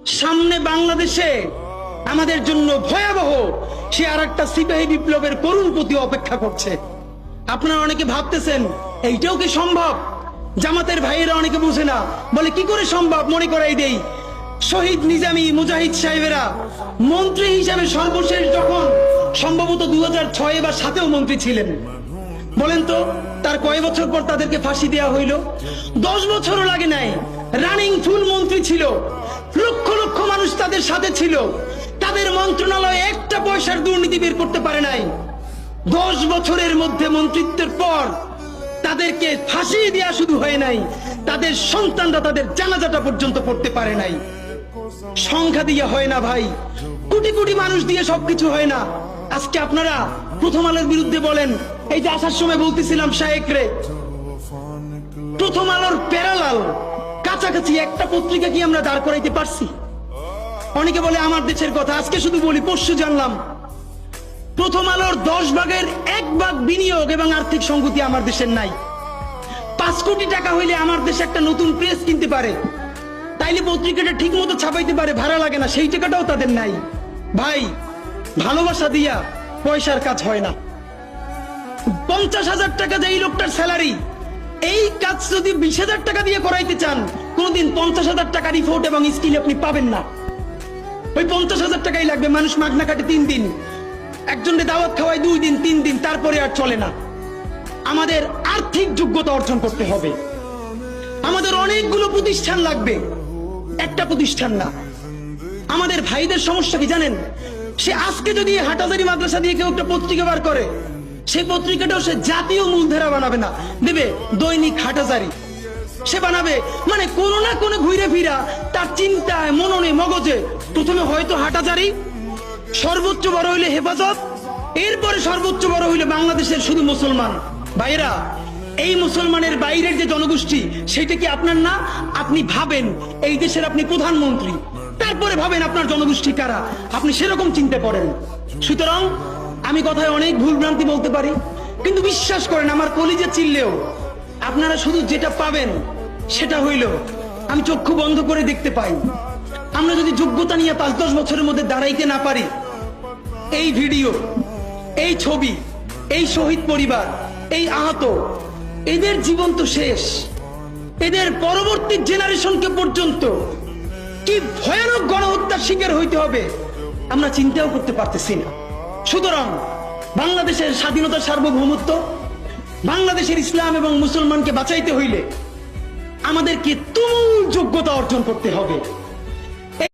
সামনে বাংলাদেশে আমাদের জন্য ভয়াবহ সে আরেকটা সিপাহী বিপ্লবের করুণ প্রতি অপেক্ষা করছে। আপনারা অনেকে ভাবতেছেন এইটাও কি সম্ভব? জামাতের ভাইয়েরা অনেকে বুঝে না, বলে কি করে সম্ভব? মনে করাই দেই, শহীদ নিজামী মুজাহিদ সাহেবেরা মন্ত্রী হিসাবে সর্বশেষ যখন সম্ভবত 2006 বা 2007 মন্ত্রী ছিলেন, বলেন তো তার কয় বছর পর তাদেরকে ফাঁসি দেওয়া হইল? 10 বছরও লাগে নাই। রানিং ফুল মন্ত্রী ছিল, লক্ষ লক্ষ মানুষ তাদের সাথে ছিল, তাদের মন্ত্রণালয়ে একটা পয়সার দুর্নীতি বের করতে পারে নাই। 10 বছরের মধ্যে মন্ত্রিত্বের পর তাদেরকে ফাঁসি দেওয়া শুধু হয় নাই, তাদের সন্তানরা তাদের জানাজাটা পর্যন্ত পড়তে পারে নাই। সংখ্যা দিয়ে হয় না ভাই, কোটি কোটি মানুষ দিয়ে সবকিছু হয় না। আজকে আপনারা প্রথম আলোর বিরুদ্ধে বলেন, এই যে আসার সময় বলতেছিলাম শায়েকরে, প্রথম আলোর প্যারালাল কাছাকাছি একটা পত্রিকা কি আমরা দাঁড় করাইতে পারছি? অনেকে বলে আমার দেশের কথা, আজকে শুধু বলি, পরশু জানলাম প্রথম আলোর 10 ভাগের 1 ভাগ বিনিয়োগ এবং আর্থিক সংগতি আমার দেশের নাই। 5 কোটি টাকা হইলে আমার দেশে একটা নতুন প্রেস কিনতে পারে, তাইলে পত্রিকাটা ঠিক মতো ছাপাইতে পারে, ভাড়া লাগে না, সেই টাকাটাও তাদের নাই। ভাই, ভালোবাসা দিয়া পয়সার কাজ হয় না। 50,000 টাকা যে এই লোকটার স্যালারি, এই কাজ যদি 20,000 টাকা দিয়ে করাইতে চান, কোনদিন 50,000 টাকা রিপোর্ট এবং স্কিল আপনি পাবেন না। ওই 50,000 টাকাই লাগবে। মানুষ মাগনা কাটে 3 দিন, একজনকে দাওয়াত খাওয়ায় 2 দিন 3 দিন, তারপরে আর চলে না। আমাদের আর্থিক যোগ্যতা অর্জন করতে হবে। আমাদের অনেকগুলো প্রতিষ্ঠান লাগবে, একটা প্রতিষ্ঠান না। আমাদের ভাইদের সমস্যা কি জানেন? সে আজকে যদি হাটাজারি মাদ্রাসা দিয়ে কেউ একটা পত্রিকা বার করে, সেই পত্রিকাটাও সে জাতীয় মূলধারা বানাবে না, দেবে দৈনিক হাটাজারি সে বানাবে। মানে কোনো না কোনো ঘুরে ফিরা তার চিন্তায়, মননে, মগজে প্রথমে হয়তো হাটাজারি, সর্বোচ্চ বড় হইলে হেফাজত, এরপরে সর্বোচ্চ বড় হইলে বাংলাদেশের শুধু মুসলমান। ভাইরা, এই মুসলমানের বাইরের যে জনগোষ্ঠী, সেটা কি আপনার না? আপনি ভাবেন এই দেশের আপনি প্রধানমন্ত্রী, তারপরে ভাবেন আপনার জনগোষ্ঠী কারা, আপনি সেরকম চিন্তা করেন। সুতরাং আমি কথায় অনেক ভুল ভ্রান্তি বলতে পারি, কিন্তু বিশ্বাস করেন আমার কলিজা চিল্লেও আপনারা শুধু যেটা পাবেন সেটা হইল আমি চক্ষু বন্ধ করে দেখতে পাই। আমরা যদি যোগ্যতা নিয়ে 5-10 বছরের মধ্যে দাঁড়াইতে না পারি, এই ভিডিও, এই ছবি, এই শহীদ পরিবার, এই আহত, এদের জীবন তো শেষ। এদের পরবর্তী জেনারেশনকে পর্যন্ত কি ভয়ানক গণহত্যার শিকার হইতে হবে আমরা চিন্তাও করতে পারতেছি না। সুতরাং বাংলাদেশের স্বাধীনতা, সার্বভৌমত্ব, বাংলাদেশের ইসলাম এবং মুসলমানকে বাঁচাইতে হইলে আমাদেরকে তুমুল যোগ্যতা অর্জন করতে হবে।